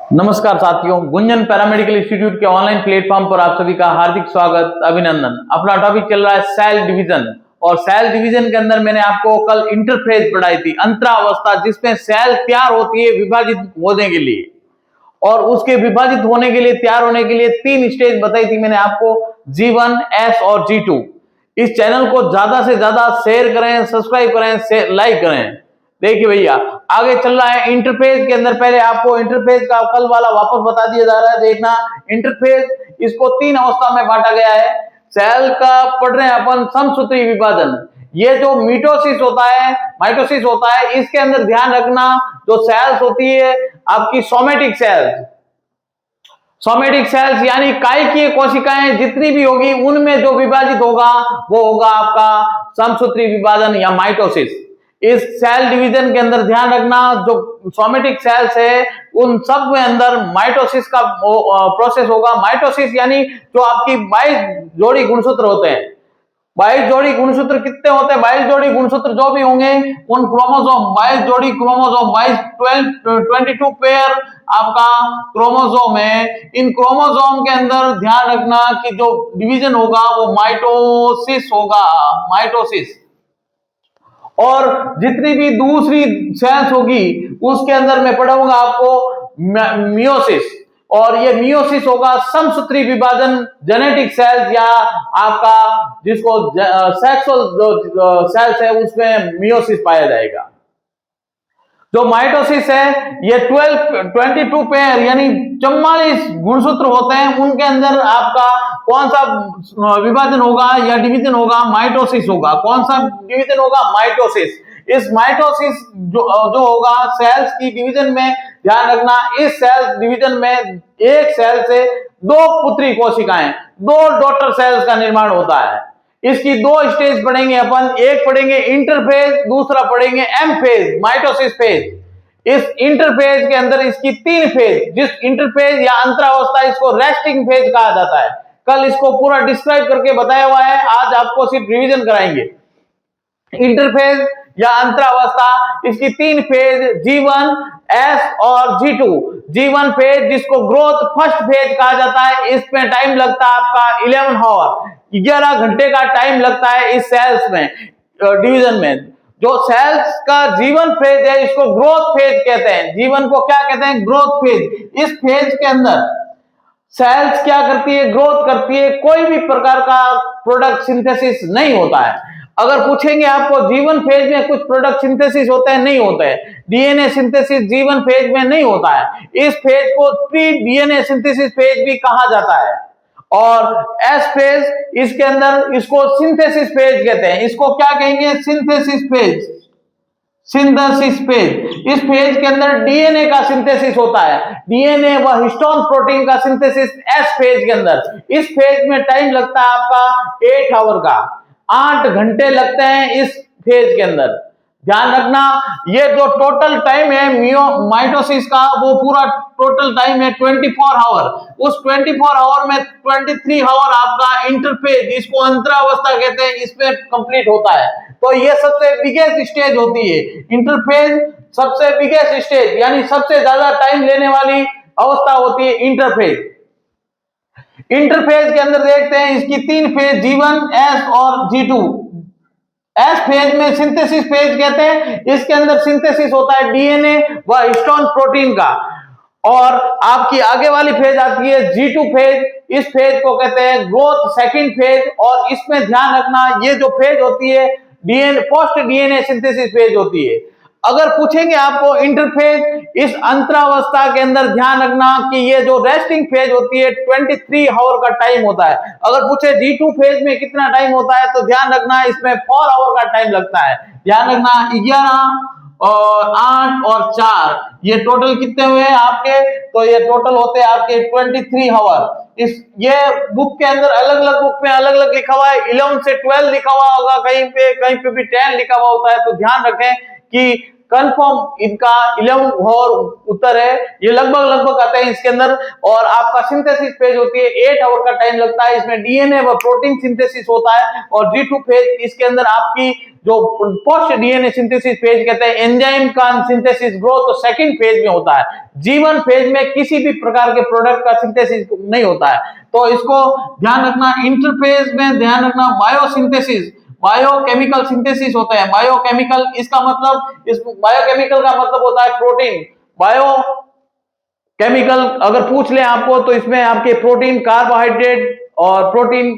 नमस्कार साथियों, Gunjan paramedical institute के ऑनलाइन प्लेटफॉर्म पर आप सभी का हार्दिक स्वागत, अभिनंदन। अपना टॉपिक चल रहा है सेल डिवीजन, और सेल डिवीजन के अंदर मैंने आपको कल इंटरफेज पढ़ाई थी, अंतरावस्था, जिसमें सेल तैयार होती है विभाजित होने के लिए, और उसके विभाजित होने के लिए, तैयार होने के लिए 3 स्टेज बताई थी मैंने आपको, G1, S और G2। इस चैनल को ज्यादा से ज्यादा शेयर करें, सब्सक्राइब करें, लाइक करें। देखिए भैया, आगे चल रहा है इंटरफेज के अंदर। पहले आपको इंटरफेज का कल वाला वापस बता दिया जा रहा है। देखना, इंटरफेज, इसको 3 अवस्था में बांटा गया है। सेल का पढ़ रहे हैं अपन समसूत्री विभाजन। ये जो मिटोसिस होता है, माइटोसिस होता है, इसके अंदर ध्यान रखना, जो सेल्स होती है आपकी सोमेटिक सेल्स, सोमेटिक सेल्स यानी कायिकीय कोशिकाएं जितनी भी होगी, उनमें जो विभाजित होगा वो होगा आपका समसूत्री विभाजन या माइटोसिस। इस सेल डिवीजन के अंदर ध्यान रखना, जो सोमेटिक सेल्स है उन सब में अंदर माइटोसिस का प्रोसेस होगा। माइटोसिस यानी जो आपकी 22 जोड़ी गुणसूत्र होते हैं। 22 जोड़ी गुणसूत्र कितने होते हैं? 22 जोड़ी गुणसूत्र जो भी होंगे उन क्रोमोसोम, 22 जोड़ी क्रोमोसोम, 22 पेयर आपका क्रोमोसोम है। इन क्रोमोसोम के अंदर ध्यान रखना कि जो डिवीजन होगा वो माइटोसिस होगा, माइटोसिस। और जितनी भी दूसरी सेल्स होगी उसके अंदर मैं पढ़ाऊंगा आपको मियोसिस, और ये मियोसिस होगा समसूत्री विभाजन, जेनेटिक सेल्स या आपका जिसको सेक्सुअल जो सेल्स है उसमें मियोसिस पाया जाएगा। जो माइटोसिस है ये 22 पेयर यानी 44 गुणसूत्र होते हैं, उनके अंदर आपका कौन सा विभाजन होगा या डिवीजन होगा? माइटोसिस होगा। कौन सा डिवीजन होगा? माइटोसिस। इस माइटोसिस जो होगा सेल्स की डिवीजन में, ध्यान रखना, इस सेल डिवीजन में एक सेल से 2 पुत्री कोशिकाएं, 2 डॉटर सेल्स का निर्माण होता है। इसकी 2 स्टेज पढ़ेंगे अपन, एक पढ़ेंगे इंटरफेज, दूसरा पढ़ेंगे एम फेज, माइटोसिस फेज। इस इंटरफेज के अंदर इसकी 3 फेज, जिस इंटरफेज या अंतरावस्था, इसको रेस्टिंग फेज कहा जाता है। कल इसको पूरा डिस्क्राइब करके बताया हुआ है, आज आपको सिर्फ रिवीजन कराएंगे। इंटरफेज या अंतरावस्था, इसकी 3 फेज, G1, S और G2। G1 फेज जिसको ग्रोथ फर्स्ट फेज कहा जाता है, इसमें टाइम लगता है आपका 11 आवर, 11 घंटे का टाइम लगता है इस सेल्स में, डिवीजन में। जो सेल्स का G1 फेज है इसको ग्रोथ फेज कहते हैं। G1 को क्या कहते हैं? Growth phase. इस फेज के अंदर सेल्स क्या करती है? ग्रोथ करती है। कोई भी प्रकार का प्रोडक्ट सिंथेसिस नहीं होता है। अगर पूछेंगे आपको G1 फेज में कुछ प्रोडक्ट सिंथेसिस होता है? नहीं होता है। डीएनए सिंथेसिस G1 फेज में नहीं होता है। इस फेज को प्री डीएनए सिंथेसिस फेज भी कहा जाता है। और एस फेज, इसके अंदर इसको सिंथेसिस फेज कहते हैं। इसको क्या कहेंगे? Synthesis phase, synthesis phase. इस फेज के अंदर डीएनए का सिंथेसिस होता है, डीएनए व हिस्टोन प्रोटीन का सिंथेसिस एस फेज के अंदर। इस फेज में टाइम लगता है आपका 8 आवर का, 8 घंटे लगते हैं इस फेज के अंदर। ध्यान रखना, ये जो टोटल टाइम है माइटोसिस का, वो पूरा टोटल टाइम है 24 आवर। उस 24 आवर में 23 आवर आपका इंटरफेज, इसको अंतरावस्था कहते हैं, इसमें कंप्लीट होता है। तो ये सबसे बिगेस्ट स्टेज होती है इंटरफेज, सबसे बिगेस्ट स्टेज यानी सबसे ज्यादा टाइम लेने वाली अवस्था होती है इंटरफेज। इंटरफेज के अंदर देखते हैं इसकी 3 फेज, G1, S और G2। एस फेज में सिंथेसिस फेज कहते हैं। इसके अंदर सिंथेसिस होता है डीएनए व हिस्टोन प्रोटीन का। और आपकी आगे वाली फेज आती है G2 फेज। इस फेज को कहते हैं ग्रोथ सेकंड फेज। और इसमें ध्यान रखना, ये जो फेज होती है DNA post DNA synthesis phase होती है। अगर पूछेंगे आपको इंटरफेज, इस अंतरावस्था के अंदर ध्यान रखना कि ये जो रेस्टिंग फेज होती है 23 आवर का टाइम होता है। अगर पूछे G2 फेज में कितना टाइम होता है, तो ध्यान रखना इसमें 4 आवर का टाइम लगता है। ध्यान रखना, 11 और 8 और 4, ये टोटल कितने हुए आपके? तो ये टोटल होते हैं आपके 23 आवर। इस ये बुक के अंदर अलग अलग बुक में अलग अलग लिखा हुआ है, 11 से 12 लिखा हुआ होगा, कहीं पे भी 10 लिखा हुआ होता है। तो ध्यान रखें कि कंफर्म इनका 11 और उत्तर है, ये लगभग आते हैं इसके अंदर। और आपका सिंथेसिस फेज होती है, 8 आवर का टाइम लगता है, इसमें डीएनए व प्रोटीन सिंथेसिस होता है। और G2 फेज इसके अंदर आपकी जो पोस्ट डीएनए सिंथेसिस फेज कहते हैं, एंजाइम का सिंथेसिस ग्रोथ तो सेकंड फेज में होता है। G1 फेज में किसी भी प्रकार के प्रोडक्ट का सिंथेसिस नहीं होता है। तो इसको ध्यान रखना। इंटरफेज में ध्यान रखना बायोसिंथेसिस, बायोकेमिकल सिंथेसिस होता है। बायोकेमिकल, इसका मतलब, इस बायोकेमिकल का मतलब होता है प्रोटीन। बायो केमिकल अगर पूछ ले आपको तो इसमें आपके प्रोटीन, कार्बोहाइड्रेट और प्रोटीन,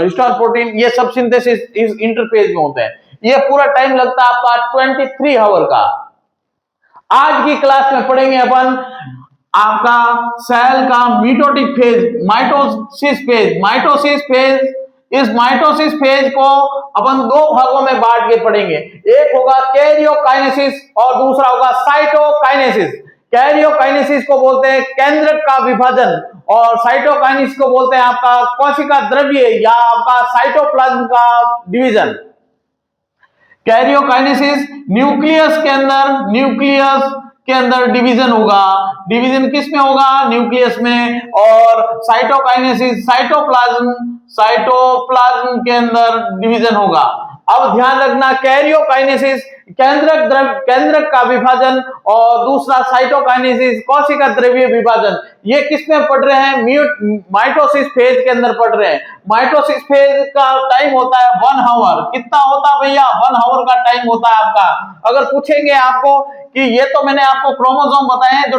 स्टार्च प्रोटीन, ये सब सिंथेसिस इस इंटरफेज में होते हैं। ये पूरा टाइम लगता है आपका 23 आवर का। आज की क्लास में पढ़ेंगे अपन आपका सेल का mitotic phase, mitosis phase. Mitosis phase, इस माइटोसिस फेज को अपन दो भागों में बांट के पढ़ेंगे। एक होगा कैरियोकाइनेसिस और दूसरा होगा साइटोकाइनेसिस। कैरियोकाइनेसिस को बोलते हैं केंद्रक का विभाजन और साइटोकाइनेसिस को बोलते हैं आपका कोशिका द्रव्य या आपका साइटोप्लाज्म का डिवीजन। कैरियोकाइनेसिस न्यूक्लियस के अंदर डिवीजन होगा। डिवीजन किस में होगा? न्यूक्लियस में। और साइटोकाइनेसिस साइटोप्लाज्म के अंदर डिवीजन होगा। अब ध्यान रखना, कैरियोकाइनेसिस केंद्रक का विभाजन और दूसरा साइटोकाइनेसिस कोशिका द्रव्य विभाजन। ये किस में पढ़ रहे हैं? माइटोसिस फेज के अंदर पढ़ रहे हैं। माइटोसिस फेज का टाइम होता है 1 आवर। कितना होता है भैया? 1 आवर का टाइम होता है आपका। अगर पूछेंगे आपको कि ये तो मैंने आपको क्रोमोसोम बताए हैं, जो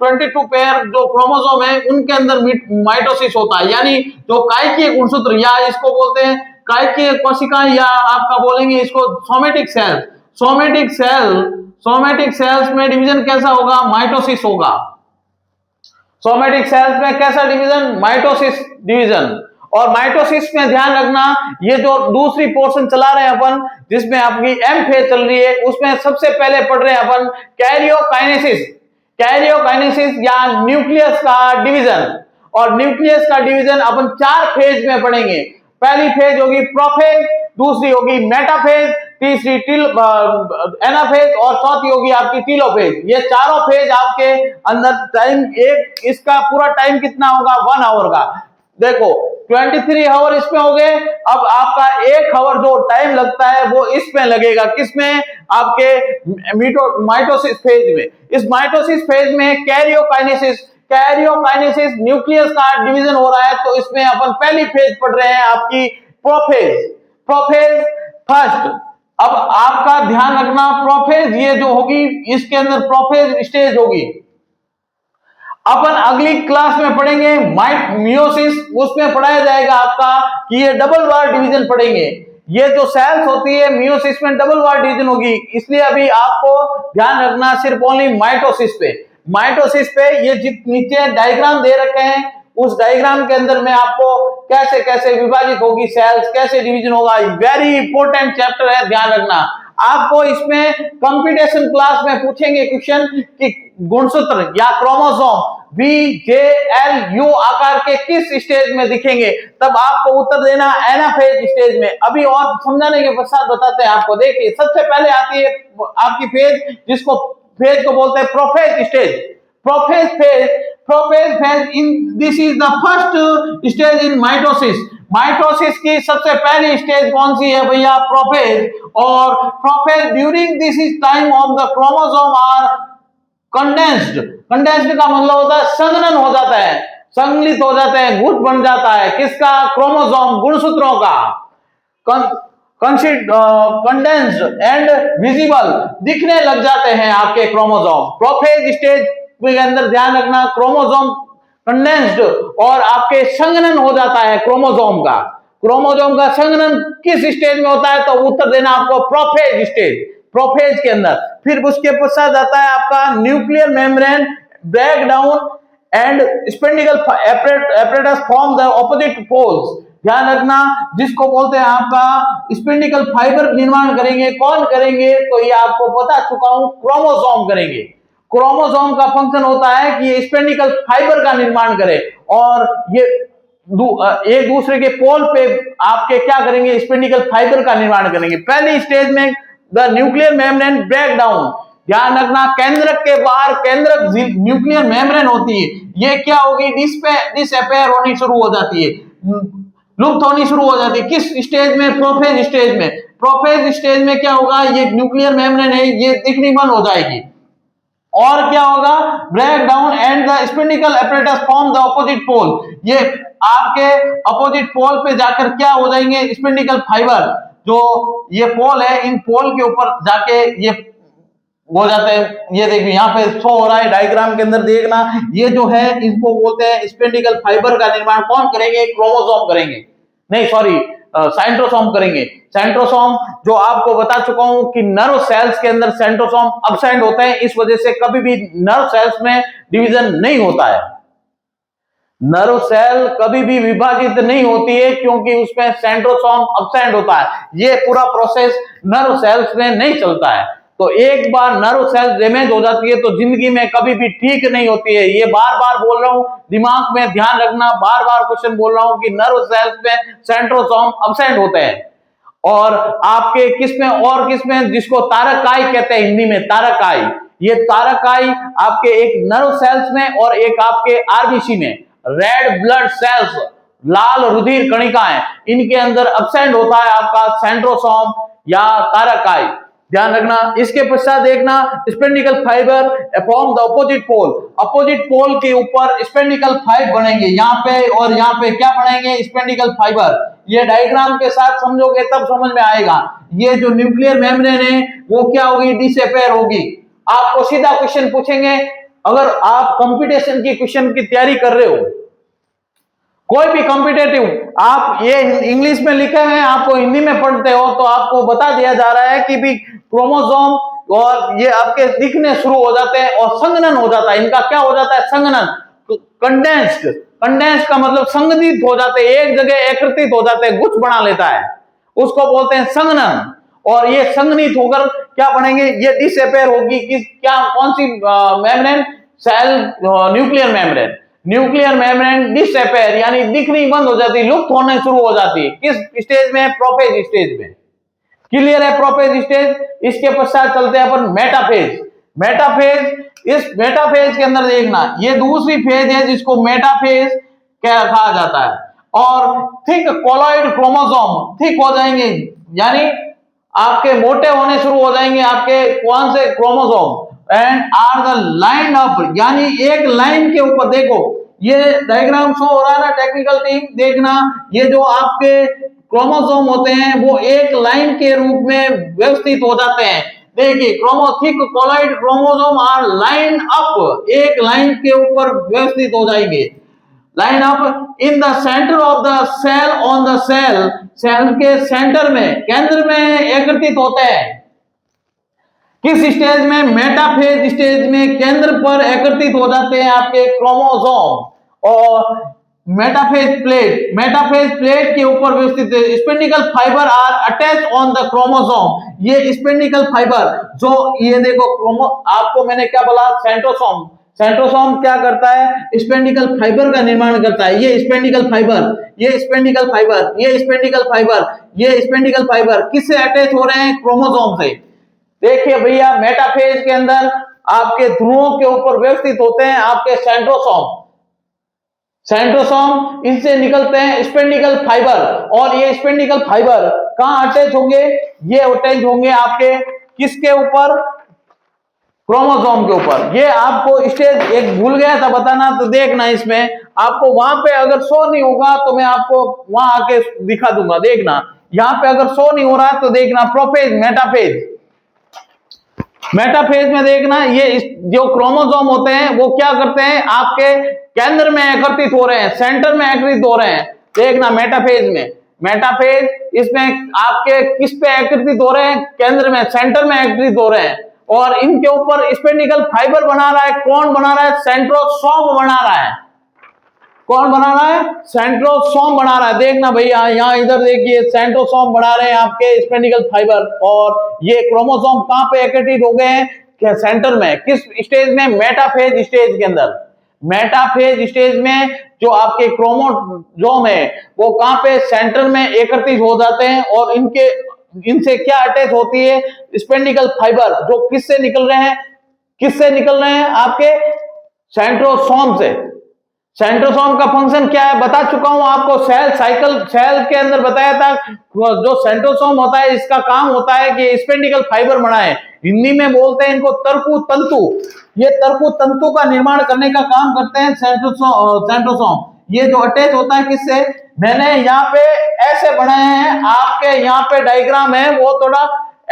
22 पेयर जो क्रोमोसोम है उनके अंदर माइटोसिस होता है, यानी जो कायकीय गुणसूत्र या इसको बोलते हैं कायकीय कोशिका, या आपका बोलेंगे इसको सोमेटिक सेल। सोमेटिक सेल्स में डिवीजन कैसा होगा? माइटोसिस होगा। सोमेटिक सेल्स में कैसा डिवीजन? Mitosis division. और माइटोसिस में ध्यान रखना, ये जो दूसरी पोर्शन चला रहे हैं अपन, जिसमें आपकी एम फेज चल रही है, उसमें सबसे पहले पढ़ रहे हैं अपन कैरियोकाइनेसिस या न्यूक्लियस का डिवीजन। और न्यूक्लियस का डिवीजन अपन 4 फेज में पढ़ेंगे। पहली फेज होगी प्रोफेज, दूसरी होगी मेटाफेज, तीसरी एनाफेज और चौथी होगी आपकी टीलोफेज। ये चारों फेज आपके अंदर टाइम, एक इसका पूरा टाइम कितना होगा? 1 आवर का। देखो 23 आवर इसमें हो गए। अब आपका 1 आवर जो टाइम लगता है वो इसमें लगेगा। किसमें? आपके माइटोसिस फेज में। इस माइटोसिस फेज में कैरियोकाइनेसिस न्यूक्लियस का डिवीजन हो रहा है, तो इसमें अपन पहली फेज पढ़ रहे हैं आपकी प्रोफेज फर्स्ट। अब आपका ध्यान रखना, प्रोफेज ये जो होगी, इसके अंदर प्रोफेज स्टेज होगी। अपन अगली क्लास में पढ़ेंगे मियोसिस, उसमें पढ़ाया जाएगा आपका कि ये डबल वार डिवीजन पढ़ेंगे। ये जो सेल्स होती है मियोसिस में डबल वार डिवीजन होगी, इसलिए अभी आपको ध्यान रखना सिर्फ ओनली माइटोसिस पे। ये नीचे डायग्राम दे रखे हैं, उस डायग्राम के अंदर में आपको कैसे कैसे विभाजित होगी सेल्स, कैसे डिवीजन होगा, वेरी इंपॉर्टेंट चैप्टर है, ध्यान रखना। आपको इसमें कंप्यूटेशन क्लास में पूछेंगे क्वेश्चन कि गुणसूत्र या क्रोमोसोम VJLU आकार के किस स्टेज में दिखेंगे, तब आपको उत्तर देना एनाफेज स्टेज में। अभी और समझाने के पश्चात बताते हैं आपको। देखिए सबसे पहले आती है आपकी फेज, जिसको फेज को बोलते हैं prophase stage. Prophase phase in this is the first stage in mitosis. Mitosis की सबसे पहली स्टेज कौन सी है भैया? प्रोफेज। और prophase during this is time of the chromosome are condensed का मतलब होता है संघनन हो जाता है, संगलित हो जाते हैं, गुट बन जाता है। किसका? क्रोमोसोम, गुणसूत्रों का। कंडेंस्ड एंड विजिबल, दिखने लग जाते हैं आपके क्रोमोसोम। प्रोफेज स्टेज के अंदर ध्यान रखना, क्रोमोसोम कंडेंस्ड और आपके संघनन हो जाता है क्रोमोसोम का संघनन किस स्टेज में होता है? तो उत्तर देना आपको प्रोफेज स्टेज, प्रोफेज के अंदर। फिर उसके पश्चात आता है आपका nuclear membrane break down and spindle apparatus form the opposite poles. ध्यान रखना, जिसको बोलते हैं आपका स्पेंडिकल फाइबर निर्माण करेंगे। कौन करेंगे? तो ये आपको बता चुका हूं, क्रोमोसोम करेंगे। क्रोमोसोम का फंक्शन होता है कि ये स्पेंडिकल फाइबर का निर्माण करे और ये एक दूसरे के पोल पे आपके क्या करेंगे? स्पेंडिकल फाइबर का निर्माण करेंगे। पहली स्टेज में the nuclear membrane break down. ध्यान रखना, केंद्रक के बाहर केंद्रक न्यूक्लियर मेम्ब्रेन होती है, ये क्या होगी, डिसअपेयर होनी शुरू हो जाती है, लुप्त होनी शुरू हो जाती है। किस स्टेज में? प्रोफेज स्टेज में। प्रोफेज स्टेज में क्या होगा, ये न्यूक्लियर मेम्ब्रेन है, ये दिखनी बंद हो जाएगी। और क्या होगा, break down and the spindle apparatus form the opposite pole. ये आपके अपोजिट पोल पे जाकर क्या हो जाएंगे, स्पेंडिकल फाइबर, जो ये पोल है, इन पोल के ऊपर जाके ये हो जाते हैं। ये देखिए यहाँ पे शो हो रहा है डायग्राम के अंदर, देखना, ये जो है इसको बोलते हैं स्पेंडिकल फाइबर का निर्माण कौन करेंगे, क्रोमोसोम करेंगे, नहीं सॉरी सेंट्रोसोम करेंगे। सेंट्रोसोम जो आपको बता चुका हूं कि नर्व सेल्स के अंदर सेंट्रोसोम अब्सेंट होते हैं, इस वजह से कभी भी नर्व सेल्स में डिवीजन नहीं होता है। नर्व सेल कभी भी विभाजित नहीं होती है क्योंकि उसमें सेंट्रोसोम अब्सेंट होता है। ये पूरा प्रोसेस नर्व सेल्स में नहीं चलता है। तो एक बार नर्व सेल डैमेज हो जाती है तो जिंदगी में कभी भी ठीक नहीं होती है। ये बार बार बोल रहा हूं, दिमाग में ध्यान रखना, बार बार क्वेश्चन बोल रहा हूं कि नर्व सेल्स में सेंट्रोसोम अब्सेंट होते हैं। और आपके किसमें, और किसमें, जिसको तारकाई कहते हैं हिंदी में, तारकाई। ये तारकाई आपके एक नर्व सेल्स में और एक आपके आरबीसी में, रेड ब्लड सेल्स, लाल रुधिर कणिकाएं, इनके अंदर अब्सेंट होता है आपका सेंट्रोसोम या तारकाई। ध्यान रखना। इसके पश्चात देखना, spindle fibre form the opposite pole. Opposite pole के ऊपर स्पेंडिकल फाइबर बनेंगे, यहाँ पे और यहाँ पे क्या बनेंगे, स्पेंडिकल फाइबर। ये डायग्राम के साथ समझोगे तब समझ में आएगा। ये जो न्यूक्लियर मेम्ब्रेन है वो क्या होगी, डिसअपेयर होगी। आपको सीधा क्वेश्चन पूछेंगे, अगर आप कंपटीशन की क्वेश्चन की तैयारी कर रहे हो, कोई भी कॉम्पिटेटिव, आप ये इंग्लिश में लिखे हैं, आपको हिंदी में पढ़ते हो, तो आपको बता दिया जा रहा है कि भी क्रोमोसोम और ये आपके दिखने शुरू हो जाते हैं और संघनन हो जाता है। इनका क्या हो जाता है, संघनन, कंडेंस्ड। कंडेंस्ड का मतलब संघनित हो जाते हैं, एक जगह एकत्रित हो जाते हैं, गुच्छ बना लेता है, उसको बोलते हैं संघनन। और ये संघनित होकर क्या बनेंगे, ये डिसअपेयर होगी। किस, क्या, कौन सी membrane, cell nuclear membrane. Nuclear membrane disappear यानी दिखनी बंद हो जाती है, लुप्त होने शुरू हो जाती है। किस स्टेज में, प्रोफेज स्टेज में। क्लियर है, प्रोफेज स्टेज। इसके पश्चात चलते हैं अपन मेटाफेज। मेटाफेज, इस मेटाफेज के अंदर देखना, ये दूसरी फेज है जिसको मेटाफेज क्या कहा जाता है। और थिक कोलॉइड क्रोमोसोम थिक हो जाएंगे, यानी आपके मोटे होने शुरू हो जाएंगे आपके कौन से chromosome, and are the line up, यानी एक लाइन के ऊपर। देखो ये डायग्राम शो हो रहा है ना, टेक्निकल टीम देखना, ये जो आपके क्रोमोसोम होते हैं वो एक लाइन के रूप में व्यवस्थित हो जाते हैं। देखिए thick colloid chromosome are line up, एक लाइन के ऊपर व्यवस्थित हो जाएंगे। Line up in the centre of the cell, on the cell, cell के सेंटर में, केंद्र में एकत्रित होते हैं। किस स्टेज में, मेटाफेज स्टेज में केंद्र पर एकत्रित हो जाते हैं आपके क्रोमोसोम। और मेटाफेज प्लेट के ऊपर व्यवस्थित spindle fibre are attach on the chromosome. ये स्पेंडिकल फाइबर जो, ये देखो आपको मैंने क्या बोला, सेंट्रोसोम। सेंट्रोसोम क्या करता है, स्पेंडिकल फाइबर का निर्माण करता है। ये स्पेंडिकल फाइबर, ये स्पेंडिकल फाइबर, ये स्पेंडिकल फाइबर, ये स्पेंडिकल फाइबर किससे अटैच हो रहे हैं, क्रोमोसोम से। देखिए भैया, मेटाफेज के अंदर आपके ध्रुवों के ऊपर व्यवस्थित होते हैं आपके सेंट्रोसोम। सेंट्रोसोम, इनसे निकलते हैं स्पेंडिकल फाइबर, और ये स्पेंडिकल फाइबर कहां अटैच होंगे, ये अटैच होंगे आपके किसके ऊपर, क्रोमोसोम के ऊपर। ये आपको स्टेज एक भूल गया था बताना, तो देखना इसमें आपको वहां पे अगर शो नहीं होगा तो मैं आपको वहां आके दिखा दूंगा। देखना यहाँ पे अगर शो नहीं हो रहा तो देखना, प्रोफेज, मेटाफेज। मेटाफेज में देखना, ये जो क्रोमोसोम होते हैं वो क्या करते हैं, आपके केंद्र में एकत्रित हो रहे हैं, सेंटर में एकत्रित हो रहे हैं। देखना मेटाफेज में, मेटाफेज इसमें आपके किस पे एकत्रित हो रहे हैं, केंद्र में, सेंटर में एकत्रित हो रहे हैं। और इनके ऊपर स्पेंडिकल फाइबर बना रहा है, कौन बना रहा है, सेंट्रोसोम बना रहा है। कौन बना रहा है, सेंट्रोसोम बना रहा है। देखना भैया, यहाँ इधर देखिए, सेंट्रोसोम बना रहे हैं आपके स्पेंडिकल फाइबर। और ये क्रोमोसोम कहां पे एकत्रित हो गए हैं, सेंटर में। किस स्टेज में, मेटाफेज स्टेज के अंदर। मेटाफेज स्टेज में जो आपके क्रोमोसोम है वो कहां पे, सेंटर में एकत्रित हो जाते हैं। और इनके इनसे क्या अटैच होती है? स्पेंडिकल फाइबर, जो किससे निकल रहे हैं? किससे निकल रहे हैं? आपके सेंट्रोसोम से। सेंट्रोसोम का फंक्शन क्या है बता चुका हूं आपको, सेल साइकिल, सेल के अंदर बताया था। जो सेंट्रोसोम होता है इसका काम होता है कि स्पेंडिकल फाइबर बनाए, हिंदी में बोलते हैं इनको तरकु तंतु। ये तरकु तंतु का निर्माण करने का काम करते हैं सेंट्रोसोम। ये जो अटैच होता है किससे? मैंने यहाँ पे ऐसे बनाए हैं, आपके यहाँ पे डायग्राम है वो थोड़ा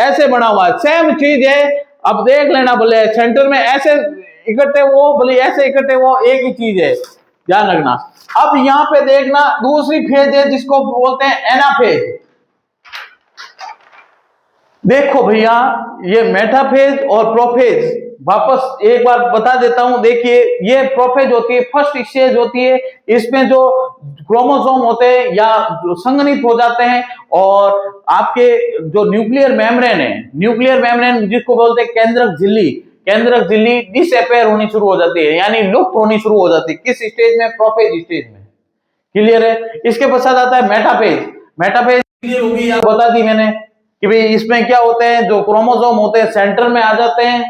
ऐसे बना हुआ है, सेम चीज है। अब देख लेना, बोले सेंटर में ऐसे इकट्ठे वो, बोले ऐसे इकट्ठे वो, एक ही चीज है, ध्यान रखना। अब यहां पे देखना दूसरी फेज है जिसको बोलते हैं एनाफेज। देखो भैया, ये मेटाफेज और प्रोफेज, वापस एक बार बता देता हूं। देखिए, ये प्रोफेज होती है, फर्स्ट स्टेज होती है। इसमें जो क्रोमोसोम होते हैं या जो संघनित हो जाते हैं, और आपके जो न्यूक्लियर मेम्ब्रेन है, न्यूक्लियर मेम्ब्रेन जिसको बोलते हैं केंद्रक झिल्ली, केंद्रक झिल्ली डिसअपेयर होनी शुरू हो जाती है, यानी लुप्त होनी शुरू हो जाती है। किस स्टेज में? प्रोफेज स्टेज में। क्लियर है? इसके पश्चात आता है मेटाफेज। मेटाफेज क्लियर होगी, आप बता दी मैंने कि भाई इसमें क्या होते हैं, जो क्रोमोसोम होते हैं सेंटर में आ जाते हैं।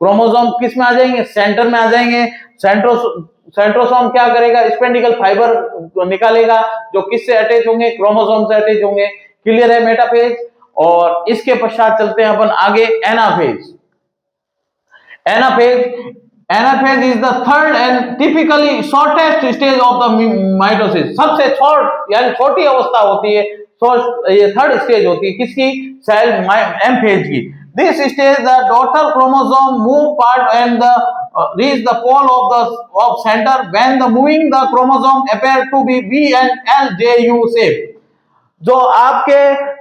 क्रोमोसोम किस में आ जाएंगे? सेंटर में आ जाएंगे। सेंट्रोसोम क्या करेगा? स्पेंडिकल फाइबर निकालेगा, जो किससे अटैच होंगे? क्रोमोसोम से अटैच होंगे। क्लियर है? मेटाफेज। और इसके पश्चात चलते हैं अपन आगे, anaphase. Anaphase is the third and typically shortest stage of the mitosis. सबसे शॉर्ट यानी छोटी अवस्था होती है, ये थर्ड स्टेज होती है किसकी? सेल एम फेज की। This stage the daughter chromosome move part and the reach the pole of center when the moving the chromosome appear to be V and L J U shape. जो आपके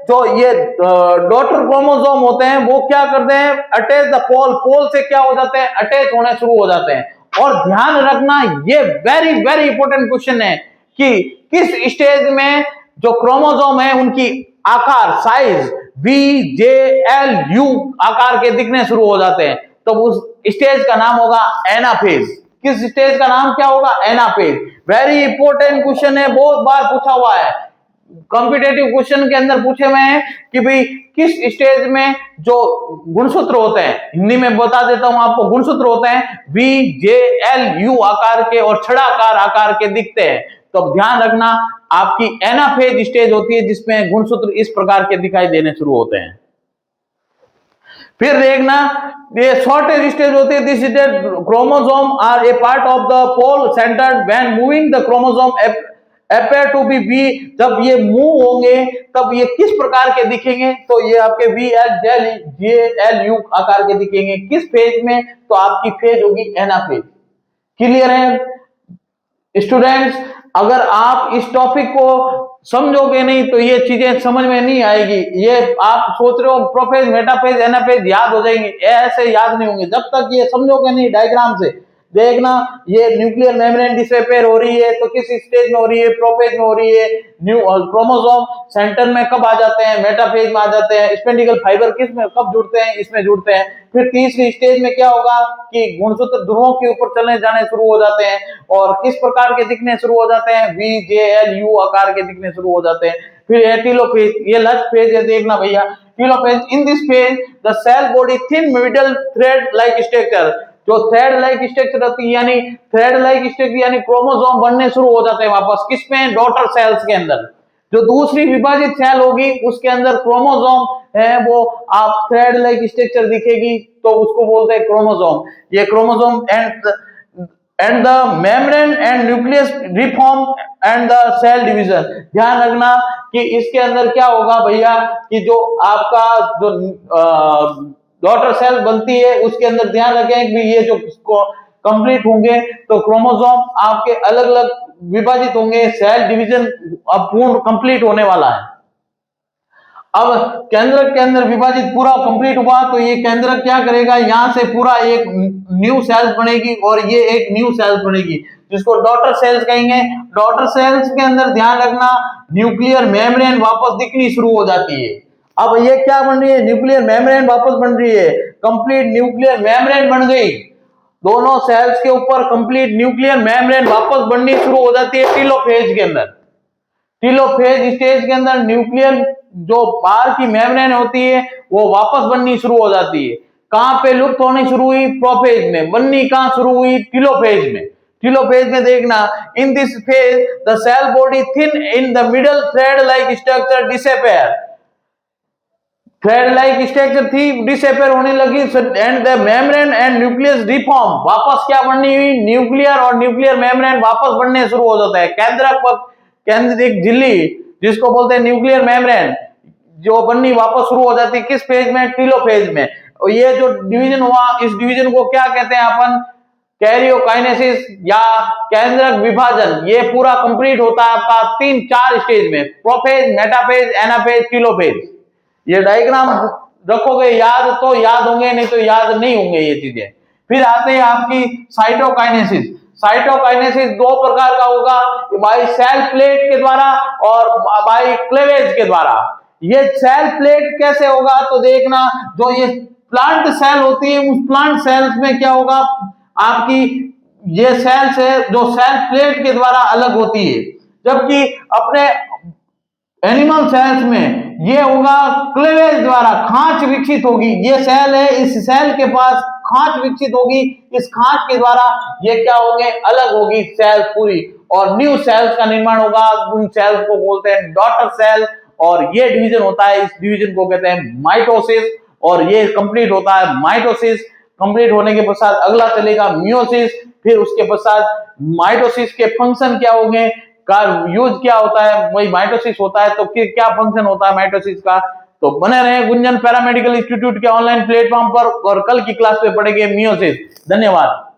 जो ये daughter chromosome होते हैं वो क्या करते हैं? अटैच द पोल, पोल से क्या हो जाते हैं? अटैच होने शुरू हो जाते हैं। और ध्यान रखना, ये वेरी वेरी इंपॉर्टेंट क्वेश्चन है कि किस स्टेज में जो क्रोमोसोम है उनकी आकार, size B J L U आकार के दिखने शुरू हो जाते हैं, तो उस स्टेज का नाम होगा एनाफेज। किस स्टेज का नाम क्या होगा? एनाफेज। वेरी इंपॉर्टेंट क्वेश्चन है, बहुत बार पूछा हुआ है, कॉम्पिटेटिव क्वेश्चन के अंदर पूछे हुए हैं कि भाई किस स्टेज में जो गुणसूत्र होते हैं, हिंदी में बता देता हूं आपको, गुणसूत्र होते हैं वी जे एल यू आकार के और छड़ाकार आकार के दिखते हैं। तो ध्यान रखना, आपकी एनाफेज स्टेज होती है जिसमें गुणसूत्र इस प्रकार के दिखाई देने शुरू होते हैं। फिर देखना, ये शॉर्टेज स्टेज होती है। This stage chromosome are a part of the pole centred when moving the chromosome appear to be V। जब ये मूव होंगे तब ये किस प्रकार के दिखेंगे? तो ये आपके V L U आकार के दिखेंगे। किस फेज में? तो आपकी फेज होगी एनाफेज। क्लियर है स्टूडेंट्स? अगर आप इस टॉपिक को समझोगे नहीं तो ये चीजें समझ में नहीं आएगी। ये आप सोच रहे हो प्रोफेज, मेटाफेज, एनाफेज याद हो जाएंगे, ऐसे याद नहीं होंगे जब तक ये समझोगे नहीं डायग्राम से। देखना, ये न्यूक्लियर मेम्ब्रेन डिसरिपेयर हो रही है तो किस स्टेज में हो रही है? प्रोफेज में हो रही है। क्रोमोसोम सेंटर में कब आ जाते हैं? मेटाफेज में आ जाते हैं। स्पेंडिकल फाइबर किस में कब जुड़ते हैं? इसमें जुड़ते हैं। फिर तीसरी स्टेज में क्या होगा कि गुणसूत्र ध्रुवों के ऊपर चलने जाने शुरू हो जाते हैं और किस प्रकार के दिखने शुरू हो जाते हैं? वी जे एल यू आकार के दिखने शुरू हो जाते हैं। फिर टेलोफेज, ये लास्ट फेज है, देखना भैया telophase. In this phase the cell body thin middle thread like structure, जो थ्रेड लाइक स्ट्रक्चर होती है, यानी थ्रेड लाइक स्ट्रक्चर यानी क्रोमोसोम बनने शुरू हो जाते हैं वापस किसमें? डॉटर सेल्स के अंदर। जो दूसरी विभाजित सेल होगी उसके अंदर क्रोमोसोम है, वो आप थ्रेड लाइक स्ट्रक्चर दिखेगी तो उसको बोलते हैं क्रोमोसोम। ये chromosome and the membrane and nucleus reform and the cell division. ध्यान रखना कि इसके अंदर क्या होगा भैया कि जो आपका जो डॉटर सेल बनती है उसके अंदर ध्यान रखें कि ये जो कंप्लीट होंगे तो क्रोमोसोम आपके अलग अलग विभाजित होंगे, सेल डिवीजन अब पूर्ण कंप्लीट होने वाला है। अब केंद्रक के अंदर विभाजित पूरा कंप्लीट हुआ तो ये केंद्रक क्या करेगा? यहां से पूरा एक न्यू सेल्स बनेगी और ये एक न्यू सेल्स बनेगी जिसको डॉटर सेल्स कहेंगे। डॉटर सेल्स के अंदर ध्यान रखना न्यूक्लियर मेम्ब्रेन वापस दिखनी शुरू हो जाती है। अब ये क्या बन रही है? न्यूक्लियर मेम्ब्रेन वापस बन रही है, कंप्लीट न्यूक्लियर मेम्ब्रेन बन गई। दोनों सेल्स के ऊपर कंप्लीट न्यूक्लियर मेम्ब्रेन वापस बननी शुरू हो जाती है टेलोफेज के अंदर। टेलोफेज स्टेज के अंदर न्यूक्लियर जो बाहर की मेम्ब्रेन होती है वो वापस बननी शुरू हो जाती है। कहां पे लुप्त होनी शुरू हुई? प्रोफेज में। बननी कहां शुरू हुई? टीलोफेज में। टीलोफेज में देखना, in this phase the cell body thin in the middle, thread like structure disappear. Thread like structure थी, डिसअपेयर होने लगी, and the membrane and nucleus reform. वापस क्या बननी हुई? न्यूक्लियर और न्यूक्लियर मेम्ब्रेन वापस बनने शुरू हो जाता है। केंद्रक झिल्ली जिसको बोलते हैं न्यूक्लियर मेम्ब्रेन, जो बननी वापस शुरू हो जाती है किस फेज में? टीलोफेज में। और ये जो डिवीजन हुआ, इस डिवीजन को क्या कहते हैं अपन? कैरियोकाइनेसिस या केंद्रक विभाजन। ये पूरा कंप्लीट होता है आपका 3-4 स्टेज में, प्रोफेज, मेटाफेज, एनाफेज, टीलोफेज। ये डायग्राम रखोगे याद तो याद होंगे, नहीं तो याद नहीं होंगे ये चीजें। फिर आते हैं आपकी साइटोकाइनेसिस। साइटोकाइनेसिस दो प्रकार का होगा, बाय सेल प्लेट के द्वारा और बाय क्लेवेज के द्वारा। ये सेल प्लेट कैसे होगा? तो देखना, जो ये प्लांट सेल होती है, उस प्लांट सेल्स में क्या होगा आपकी, ये सेल्स है जो सेल प्लेट के द्वारा अलग होती है, जबकि अपने एनिमल सेल्स में ये होगा क्लेवेज द्वारा, खांच विकसित होगी। ये सेल है, इस सेल के पास खांच विकसित होगी, इस खांच के द्वारा ये क्या होंगे? अलग होगी सेल पूरी, और न्यू सेल्स का निर्माण होगा। उन सेल्स को बोलते हैं डॉटर सेल, और ये डिवीजन होता है, इस डिवीजन को कहते हैं माइटोसिस। और ये कंप्लीट होता है माइटोसिस। कंप्लीट होने के पश्चात अगला चलेगा मियोसिस। फिर उसके पश्चात माइटोसिस के फंक्शन क्या होंगे, का यूज क्या होता है, वही माइटोसिस होता है, तो फिर क्या फंक्शन होता है माइटोसिस का। तो बने रहे गुंजन पैरामेडिकल इंस्टीट्यूट के ऑनलाइन प्लेटफॉर्म पर, और कल की क्लास में पढ़ेंगे मियोसिस। धन्यवाद।